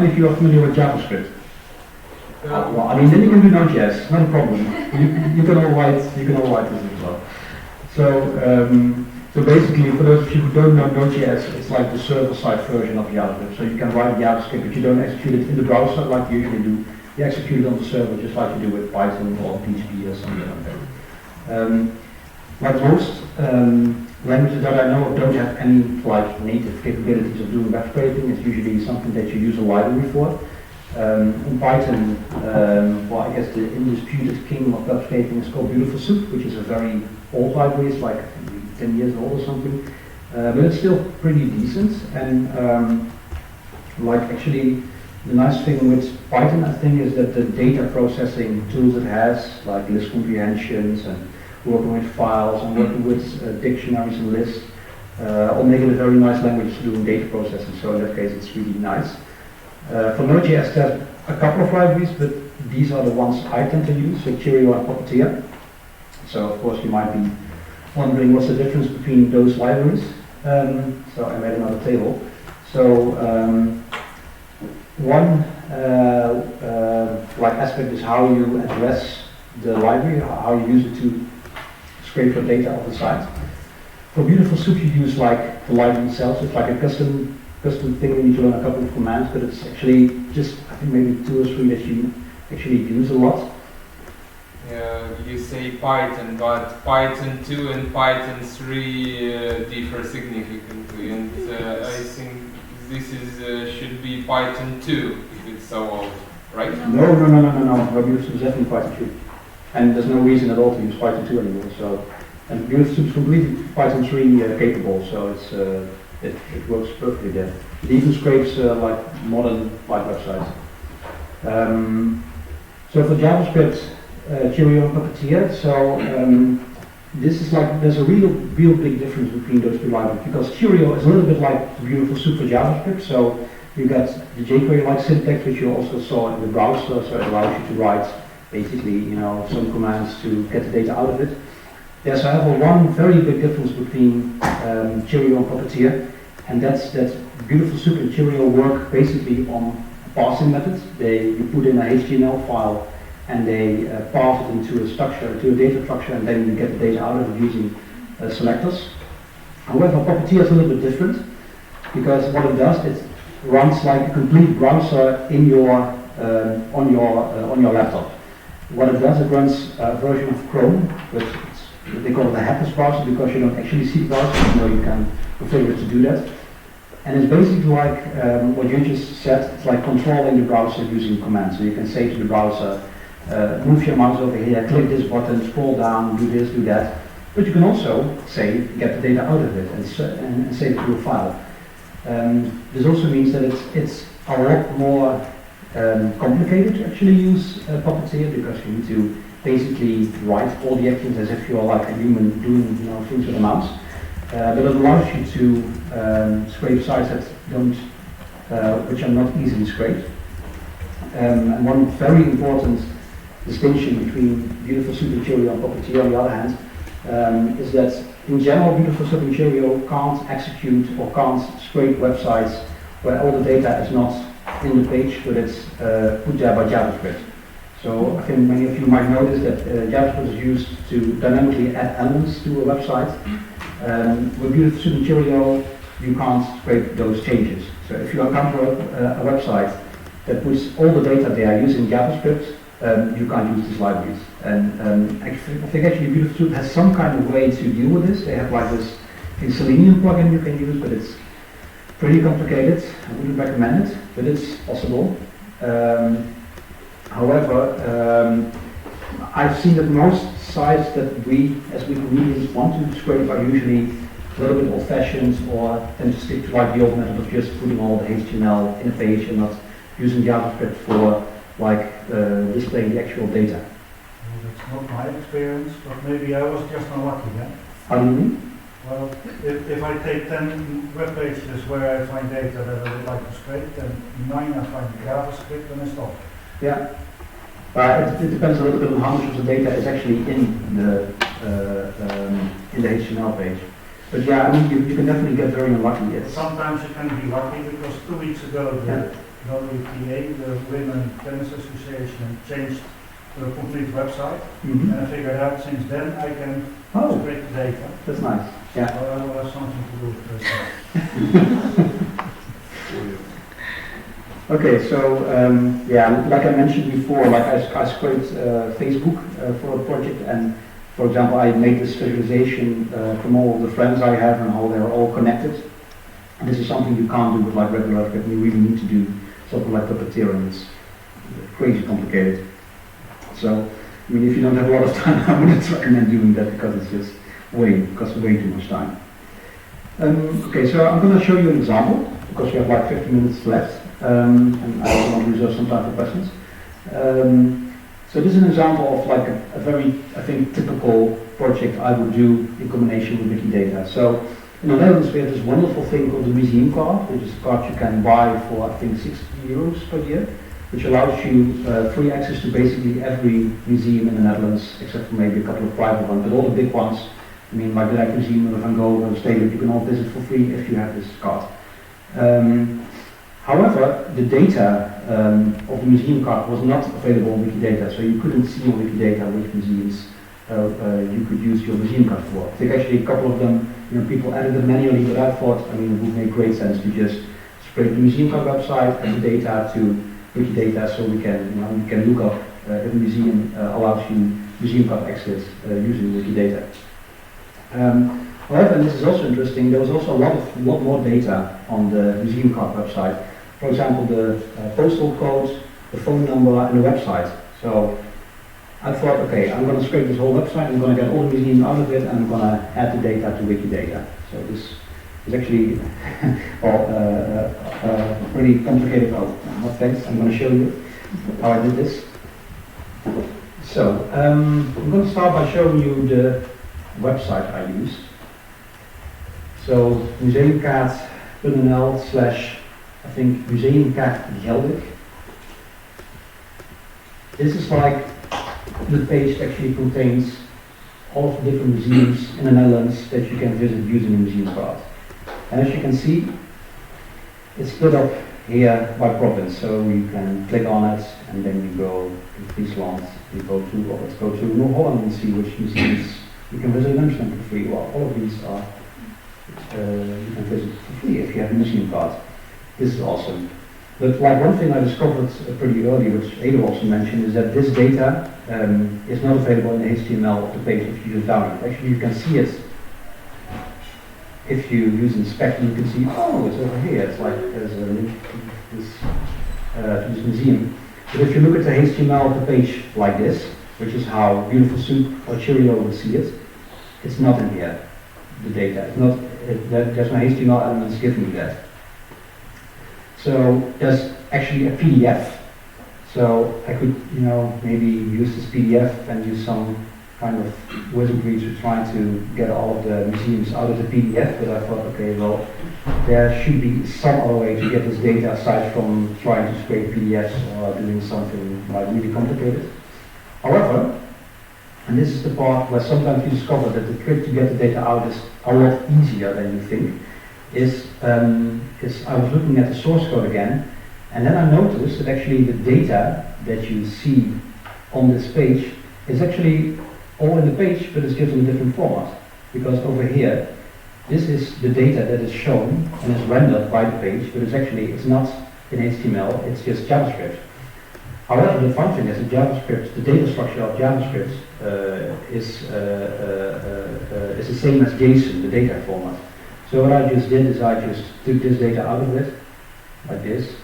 of you are familiar with JavaScript? Well, I mean, then you can do Node.js, not a problem. You can all write this as well. So basically, for those of you who don't know Node.js, it's like the server-side version of JavaScript. So you can write JavaScript, but you don't execute it in the browser like you usually do. You execute it on the server just like you do with Python or PHP or something like that. Like most languages that I know of don't have any like native capabilities of doing web scraping. It's usually something that you use a library for. In Python, well, I guess the undisputed king of web scraping is called Beautiful Soup, which is a very old library. It's like 10 years old or something, but it's still pretty decent. And like actually, the nice thing with Python, I think, is that the data processing tools it has, like list comprehensions and working with files and working with dictionaries and lists, all make it a very nice language to do data processing. So in that case, it's really nice. For Node.js, there's a couple of libraries, but these are the ones I tend to use, so Cheerio and Puppeteer. So of course you might be wondering what's the difference between those libraries. So I made another table. So one like aspect is how you address the library, how you use it to scrape your data off the site. For Beautiful Soup, you use like the library itself. So it's like a custom thing. You need to learn a couple of commands, but it's actually just, I think, maybe 2 or 3 that you actually use a lot. You say Python, but Python 2 and Python 3 differ significantly, and I think this is should be Python 2 if it's so old, right? No. Beautiful Soup is definitely Python 3, and there's no reason at all to use Python 2 anymore. So, and Beautiful Soup is completely Python 3 capable, so it's it works perfectly there. It even scrapes like modern websites. So for JavaScript, Cheerio and Puppeteer. So this is like, there's a real big difference between those 2 libraries, because Cheerio is a little bit like the Beautiful Soup for JavaScript. So you got the jQuery-like syntax, which you also saw in the browser. So it allows you to write basically, some commands to get the data out of it. There's however one very big difference between Cheerio and Puppeteer, and that's that Beautiful Soup and Cheerio work basically on parsing methods. You put in a HTML file and they pass it into a structure, to a data structure, and then you get the data out of it using selectors. However, Puppeteer is a little bit different, because what it does, it runs like a complete browser in your on your laptop. What it does, it runs a version of Chrome, which they call it a headless browser, because you don't actually see the browser, even though you can configure it to do that. And it's basically like what you just said. It's like controlling the browser using commands. So you can say to the browser, move your mouse over here, click this button, scroll down, do this, do that. But you can also say, get the data out of it and save it to a file. This also means that it's a lot more complicated to actually use Puppeteer, because you need to basically write all the actions as if you're like a human doing things with a mouse. But it allows you to scrape sites which are not easily scraped. And one very important distinction between Beautiful Soup and Cheerio and Puppeteer, on the other hand, is that in general, Beautiful Soup and Cheerio can't execute or can't scrape websites where all the data is not in the page, but it's put there by JavaScript. So I think many of you might notice that JavaScript is used to dynamically add elements to a website. With Beautiful Soup and Cheerio, you can't scrape those changes. So if you encounter a website that puts all the data there using JavaScript, you can't use these libraries. And I think actually Beautiful Soup has some kind of way to deal with this. They have like this Selenium plugin you can use, but it's pretty complicated. I wouldn't recommend it, but it's possible. However, I've seen that most sites that we, as Wikimedians, want to scrape are usually a little bit old-fashioned, or tend to stick to like the old method of just putting all the HTML in a page and not using JavaScript for like displaying the actual data. Well, that's not my experience, but maybe I was just unlucky then. How do you mean? Well, if I take 10 web pages where I find data that I would like to scrape, then 9 I find JavaScript and I stop. Yeah. It depends a little bit on how much of the data is actually in the HTML page. But yeah, I mean, you can definitely get very unlucky. Sometimes you can be lucky, because 2 weeks ago the WTA, the Women Tennis Association, changed the complete website, and I figured out since then I can scrape the data. That's nice. Yeah. Well, I will have something to do with that. Okay, so yeah, like I mentioned before, like I scraped Facebook for a project, and for example, I made this visualization from all of the friends I have and how they're all connected. And this is something you can't do with like regular JavaScript. You really need to do something like Puppeteer, and it's crazy complicated. So, I mean, if you don't have a lot of time, I wouldn't recommend doing that, because it's just costs way too much time. Okay, so I'm going to show you an example, because we have like 50 minutes left. And I also want to reserve some time for questions. So this is an example of like a very, I think, typical project I would do in combination with Wikidata. So in the Netherlands we have this wonderful thing called the museum card, which is a card you can buy for I think €60 per year, which allows you free access to basically every museum in the Netherlands, except for maybe a couple of private ones, but all the big ones, I mean like the Rijksmuseum, the Van Gogh, or the Stedelijk, you can all visit for free if you have this card. However, the data of the museum card was not available on Wikidata, so you couldn't see on Wikidata which museums you could use your museum card for. I think actually a couple of them, people added them manually, but I thought, it would make great sense to just scrape the museum card website and the data to Wikidata, so we can look up if a museum allows you museum card access using Wikidata. However, and this is also interesting, there was also a lot more data on the museum card website. For example, the postal code, the phone number, and the website. So I thought, okay, I'm going to scrape this whole website, I'm going to get all the museums out of it, and I'm going to add the data to Wikidata. So this is actually pretty complicated. Oh, not thanks, I'm going to show you how I did this. So I'm going to start by showing you the website I used. So museumkaart.nl / I think Museumkaart Geldig. This is like the page that actually contains all of the different museums in the Netherlands that you can visit using a museum card. And as you can see, it's split up here by province, so you can click on it and then you go to Friesland, you go to, well, let's go to North Holland and see which museums you can visit in Amsterdam for free. Well, all of these are you can visit for free if you have a museum card. This is awesome. But like one thing I discovered pretty early, which Ada also mentioned, is that this data is not available in the HTML of the page if you just download it. Actually, you can see it if you use inspect, and you can see, oh, it's over here. It's like there's a link to this museum. But if you look at the HTML of the page like this, which is how Beautiful Soup or Cheerio would see it, it's not in here. The data. It's not. There's no HTML elements giving you that. So there's actually a PDF. So I could, maybe use this PDF and use some kind of wizardry to try to get all of the museums out of the PDF. But I thought, okay, well, there should be some other way to get this data aside from trying to scrape PDFs or doing something like really complicated. However, and this is the part where sometimes you discover that the trick to get the data out is a lot easier than you think, is I was looking at the source code again, and then I noticed that actually the data that you see on this page is actually all in the page, but it's just in a different format. Because over here, this is the data that is shown and is rendered by the page, but it's not in HTML, it's just JavaScript. However, the fun thing is that JavaScript, the data structure of JavaScript is the same as JSON, the data format. So what I just did is I just took this data out of it, like this,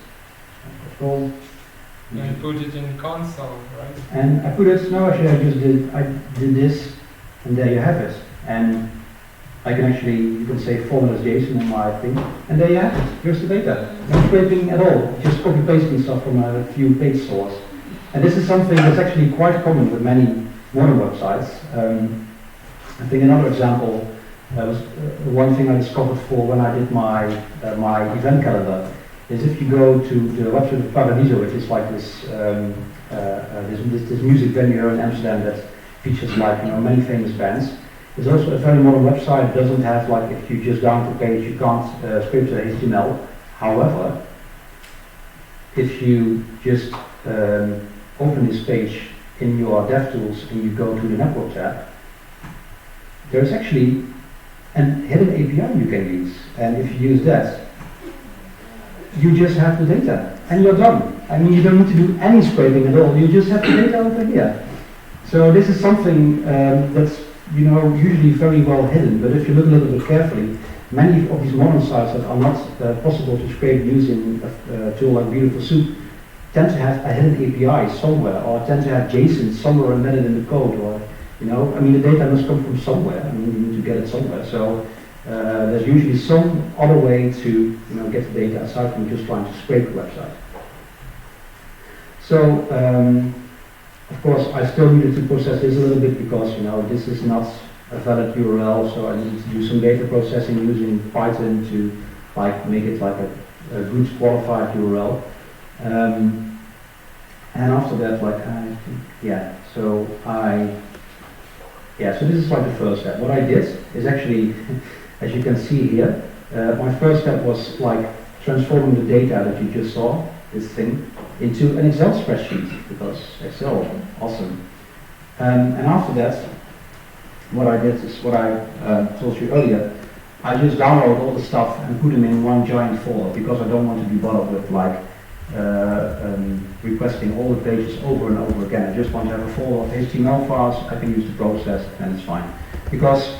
control. And put it in console, right? And I put it, no actually I did this, and there you have it. And I can actually, you can say format as JSON in my thing, and there you have it, here's the data. No scraping at all, just copy pasting stuff from a few page source. And this is something that's actually quite common with many modern websites. I think another example was one thing I discovered for when I did my event calendar is if you go to the website of Paradiso, which is like this music venue here in Amsterdam that features like many famous bands. It's also a very modern website. It doesn't have like if you just download the page, you can't scrape the HTML. However, if you just open this page in your DevTools and you go to the network tab, there's actually a hidden API you can use. And if you use that, you just have the data and you're done. I mean, you don't need to do any scraping at all. You just have the data over here. So this is something that's usually very well hidden. But if you look a little bit carefully, many of these modern sites that are not possible to scrape using a tool like Beautiful Soup tend to have a hidden API somewhere, or tend to have JSON somewhere embedded in the code, or the data must come from somewhere. I mean, you need to get it somewhere. So there's usually some other way to get the data aside from just trying to scrape the website. So of course I still needed to process this a little bit because this is not a valid URL, so I needed to do some data processing using Python to make it like a good qualified URL. And after that, so this is like the first step. What I did is actually, as you can see here, my first step was like transforming the data that you just saw, this thing, into an Excel spreadsheet, because Excel, awesome. And after that, what I did is what I told you earlier. I just download all the stuff and put them in one giant folder, because I don't want to be bothered with like requesting all the pages over and over again. I just want to have a folder of HTML files I can use to process, and it's fine. Because,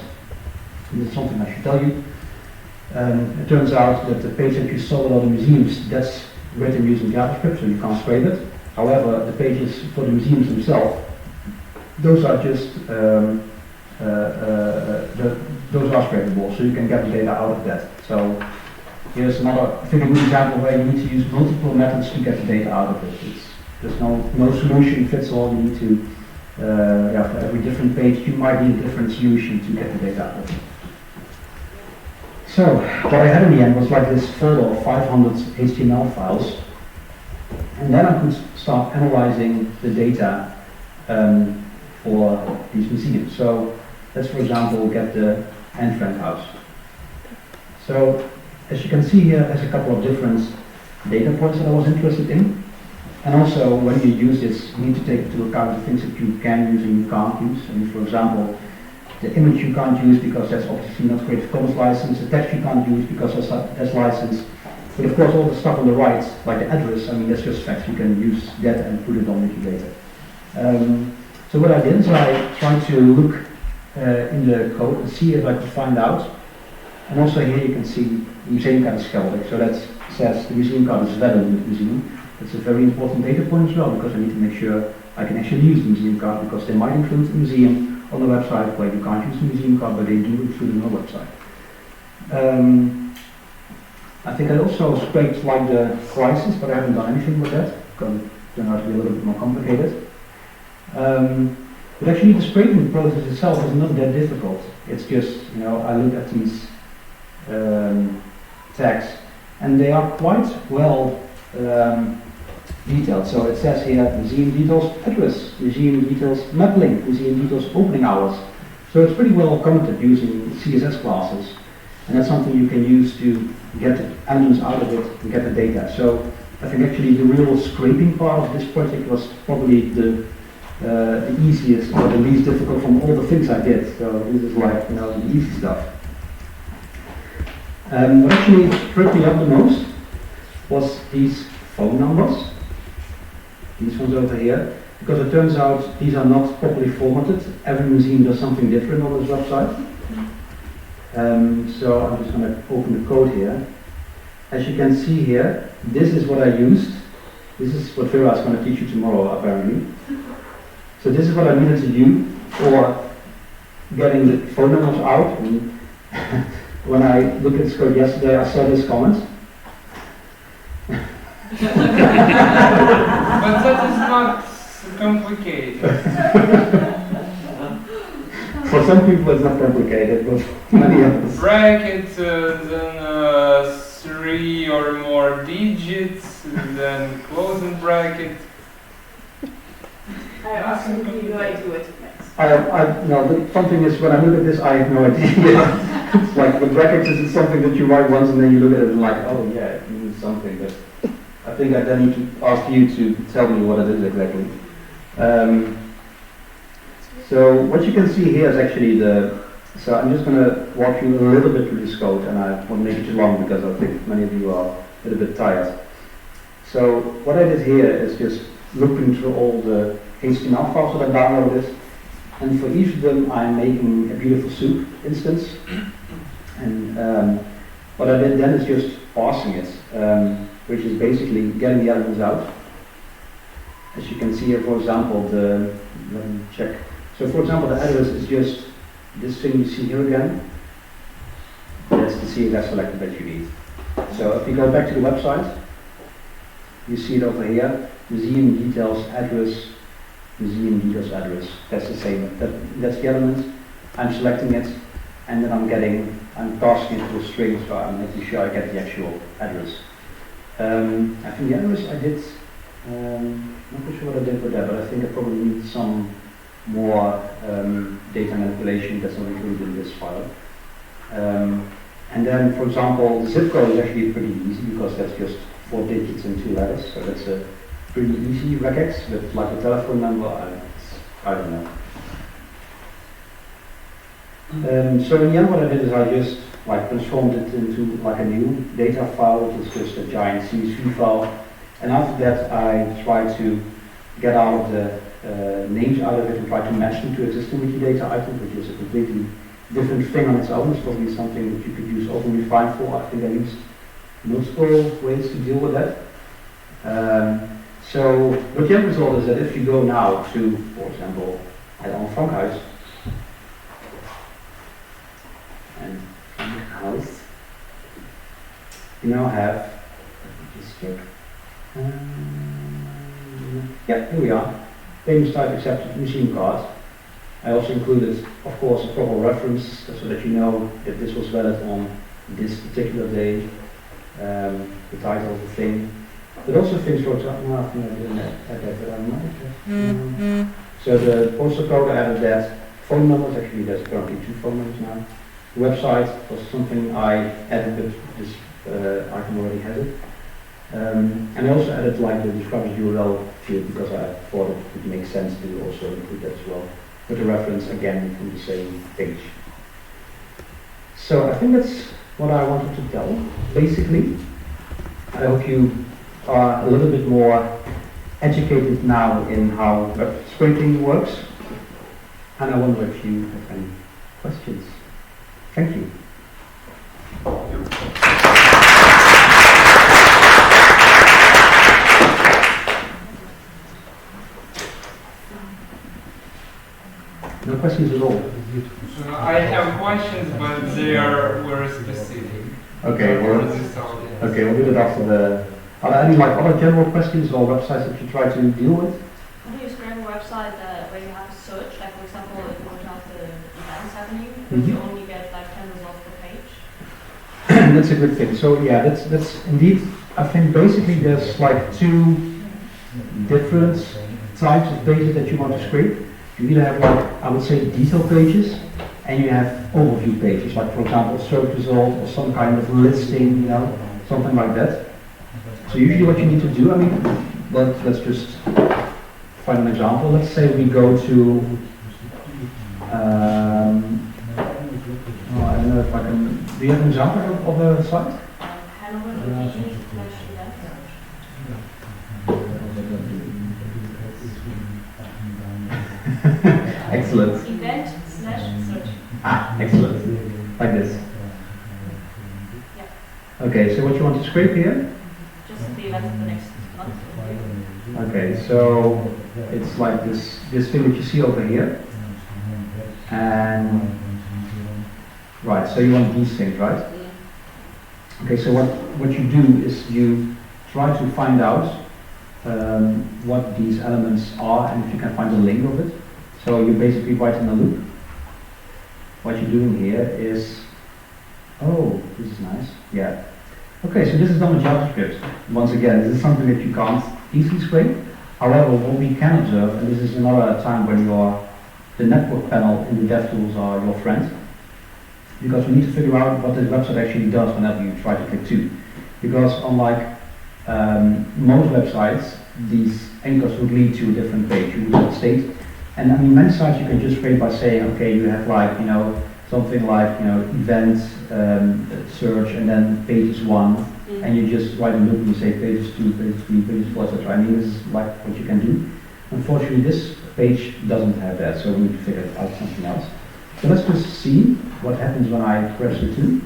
this is something I should tell you, it turns out that the page that you saw with all the museums, that's written using JavaScript, so you can't scrape it. However, the pages for the museums themselves, those are just those are scrapable, so you can get the data out of that. So here's another very good example where you need to use multiple methods to get the data out of it. There's no solution fits all. You need to, for every different page, you might need a different solution to get the data out of it. So what I had in the end was like this folder of 500 HTML files, and then I could start analyzing the data for these museums. So let's, for example, get the Anne Frank house. So as you can see here, there's a couple of different data points that I was interested in. And also, when you use this, you need to take into account the things that you can use and you can't use. I mean, for example, the image you can't use because that's obviously not Creative Commons license. The text you can't use because that's licensed. But of course, all the stuff on the right, like the address, I mean, that's just facts. You can use that and put it on Wikimedia. So what I did is I tried to look in the code and see if I could find out. And also here you can see the museum card is Celtic, so that says the museum card is valid in the museum. It's a very important data point as well, because I need to make sure I can actually use the museum card, because they might include the museum on the website where you can't use the museum card, but they do include it on the website. I think I also scraped like the prices, but I haven't done anything with that, because it turned out to be a little bit more complicated. But actually the scraping process itself is not that difficult. It's just, I look at these tags, and they are quite well detailed. So it says here, museum details address, museum details map link, museum details opening hours. So it's pretty well commented using CSS classes, and that's something you can use to get the elements out of it and get the data. So I think actually the real scraping part of this project was probably the easiest or the least difficult from all the things I did. So this is like, the easy stuff. What actually tripped me up the most was these phone numbers, these ones over here, because it turns out these are not properly formatted. Every museum does something different on this website. So I'm just going to open the code here. As you can see here, this is what I used. This is what Vera is going to teach you tomorrow, apparently. So this is what I needed to do for getting the phone numbers out. And when I looked at this code yesterday, I saw this comment. But that is not complicated. For some people it's not complicated, but many others. Bracket, then 3 or more digits, then closing bracket. I also have no idea what it makes. No, the something is, when I look at this, I have no idea. It's like with brackets, it's something that you write once and then you look at it and like, oh yeah, it means something. But I think I then need to ask you to tell me what it is exactly. So what you can see here is actually so I'm just going to walk you a little bit through this code, and I won't make it too long because I think many of you are a little bit tired. So what I did here is just looking through all the HTML files that I downloaded, and for each of them I'm making a beautiful soup instance. And what I did then is just parsing it, which is basically getting the elements out. As you can see here, for example, let me check. So for example, the address is just this thing you see here again. That's the CSS selector that you need. So if you go back to the website, you see it over here, museum details address, museum details address. That's the same. That's the element. I'm selecting it, and then I'm passing it to a string, so I'm making sure I get the actual address. I think the address I did, not quite sure what I did with that, but I think I probably need some more data manipulation that's not included in this file. And then, for example, the zip code is actually pretty easy because that's just 4 digits and 2 letters, so that's a pretty easy regex. But like a telephone number, I don't know. So in the end, what I did is I just like transformed it into like a new data file, which is just a giant CSV file. And after that, I tried to get out of the names out of it and try to match them to existing Wikidata items, which is a completely different thing on its own. It's probably something that you could use OpenRefine for. I think I used multiple ways to deal with that. So what the end result is that if you go now to, for example, add-on Frankhuis, and Frankhuis, you now have, let me just check. Yeah, here we are. Payment type accepted machine card. I also included, of course, a proper reference so that you know that this was valid on this particular day, the title of the thing. But also things, for example, I think I didn't add that, but I might have. So the postal code, I added that. Phone numbers, actually there's currently 2 phone numbers now. The website was something I added, but this item already has it. And I also added like the describers URL field because I thought it would make sense to also include that as well, with a reference again from the same page. So I think that's what I wanted to tell. Basically, I hope you are a little bit more educated now in how web scraping works. And I wonder if you have any questions. Thank you. No questions at all? I have questions, but they are very specific. Okay, well, we'll do that after the... Are there any like other general questions or websites that you try to deal with? How do you scrape a website where you have a search? Like for example, if you want to have the events happening, but you only get like 10 results per page? That's a good thing. So yeah, that's indeed, I think basically there's like 2 different types of pages that you want to scrape. You either have like, I would say, detail pages, and you have overview pages, like for example, a search result or some kind of listing, you know, something like that. So usually what you need to do, I mean, let's just find an example. Let's say we go to, I don't know if I can, do you have an example of a site? Excellent. Event/search. Excellent. Like this. Yeah. Okay, so what you want to scrape here? Just the event of the next month. Okay, so it's like this thing that you see over here. And right, so you want these things, right? Okay, so what you do is you try to find out what these elements are and if you can find a link of it. So you basically write in a loop. What you're doing here is, oh, this is nice, yeah. Okay, so this is done with JavaScript. Once again, this is something that you can't easily scrape. However, what we can observe, and this is another time when the network panel in the DevTools are your friend, because we need to figure out what this website actually does whenever you try to click to. Because unlike most websites, these anchors would lead to a different page. You would state, and I mean, many sites you can just scrape by saying, okay, you have like, you know, something like, you know, event, search, and then pages 1, and you just write a loop and you say pages 2, pages 3, pages 4, etc. I mean, this is like what you can do. Unfortunately, this page doesn't have that, so we need to figure out something else. So let's just see what happens when I press the 2.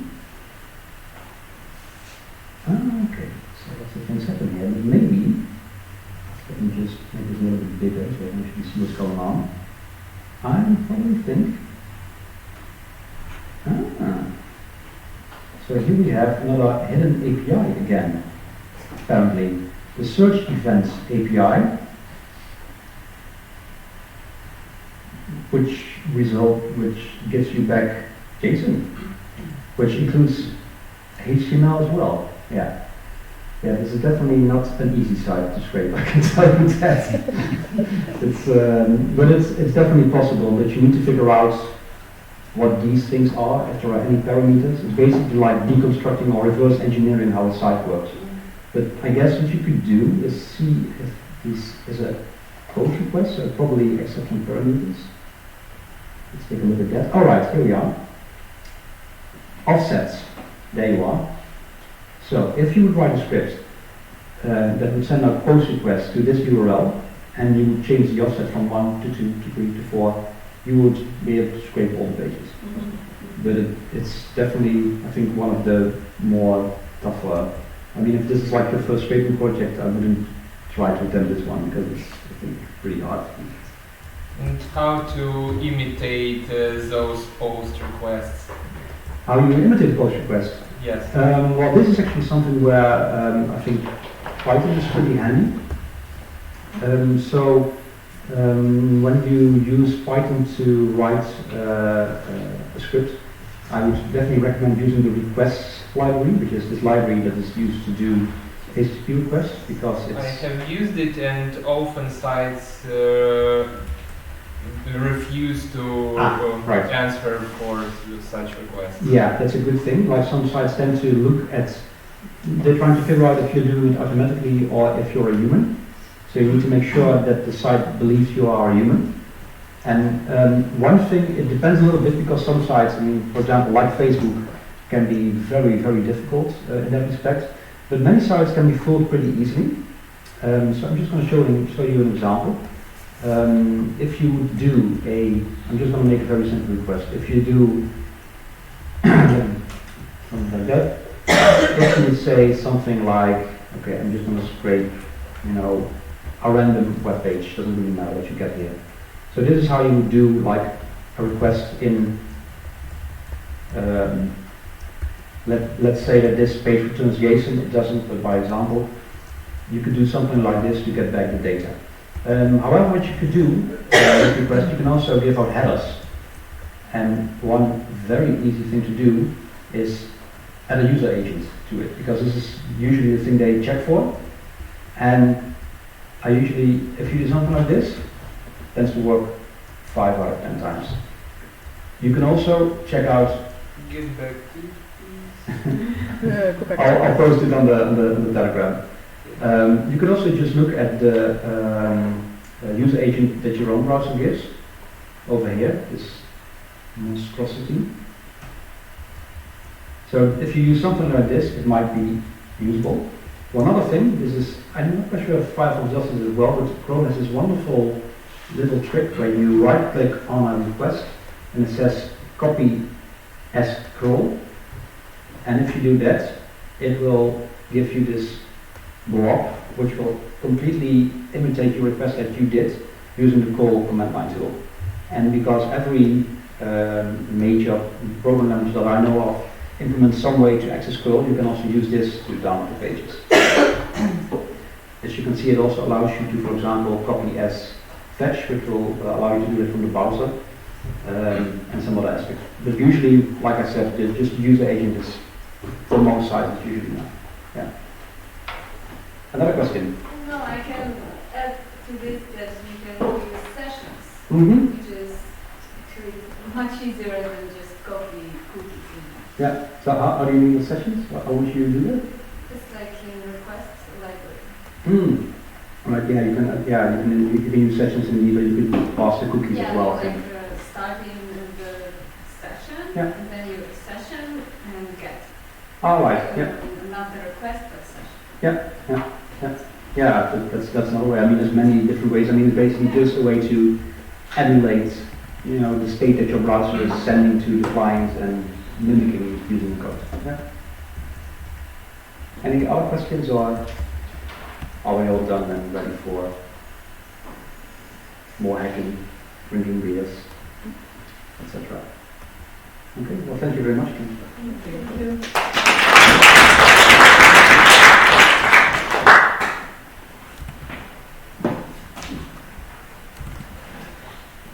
Okay, so lots of things happen here, but maybe, let me just make this a little bit bigger so I can actually see what's going on. I probably think, so here we have another hidden API again, apparently. The search events API, which gives you back JSON, which includes HTML as well. Yeah. Yeah, this is definitely not an easy site to scrape, I can tell you that. But it's definitely possible, but you need to figure out what these things are, if there are any parameters. It's basically like deconstructing or reverse engineering how a site works. But I guess what you could do is see if this is a post request, so probably accepting parameters. Let's take a look at that. Alright, here we are. Offsets. There you are. So if you would write a script that would send out post requests to this URL, and you would change the offset from 1 to 2 to 3 to 4, you would be able to scrape all the pages. But it's definitely, I think, one of the more tougher. I mean, if this is like your first scraping project, I wouldn't try to attempt this one because it's, I think, pretty hard. And how to imitate those post requests? How you imitate post requests? Yes. Well, this is actually something where I think Python is pretty handy. When you use Python to write a script, I would definitely recommend using the requests library, which is this library that is used to do HTTP requests, because it's... I have used it, and often sites refuse to right. answer for such requests. Yeah, that's a good thing. Like some sites tend to look at, they're trying to figure out if you're doing it automatically or if you're a human. So you need to make sure that the site believes you are a human. And one thing, it depends a little bit, because some sites, I mean, for example, like Facebook, can be very, very difficult in that respect. But many sites can be fooled pretty easily. So I'm just going to show you an example. If you would do I'm just going to make a very simple request. If you do something like that, if you would say something like, okay, I'm just going to scrape, a random web page, doesn't really matter what you get here. So this is how you would do like a request in, let's say that this page returns JSON, it doesn't, but by example, you could do something like this to get back the data. However, what you could do with request, you can also give out headers. And one very easy thing to do is add a user agent to it, because this is usually the thing they check for. And I usually, if you do something like this, tends to work 5 out of 10 times. You can also check out. Get back to I'll post it on the Telegram. You can also just look at the user agent that your own browser gives over here, this monstrosity. So if you use something like this, it might be usable. One other thing, I'm not quite sure if Firefox does this as well, but Chrome has this wonderful little trick where you right click on a request and it says copy as scroll, and if you do that, it will give you this blob which will completely imitate your request that you did using the call command line tool. And because every major program language that I know of implements some way to access scroll, you can also use this to download the pages. As you can see, it also allows you to, for example, copy as fetch, which will allow you to do it from the browser, and some other aspects. But usually, like I said, just the user agent is for most sites it's usually enough. Yeah. Another question? No, I can add to this that you can use sessions, which is actually much easier than just copy cookies. Yeah. So how do you mean with sessions? How would you do that? It's like in requests library. Right. Yeah. You can use sessions indeed, but you could pass the cookies as well. Like starting the session, and then you session and get. All right. Yeah. Not the request, but session. Yeah. That's another way. I mean, there's many different ways. I mean, it's basically just a way to emulate, the state that your browser is sending to the client and mimicking it using the code. Yeah. Any other questions, or are we all done and ready for more hacking, drinking beers, etc.? Okay. Well, thank you very much. Thank you.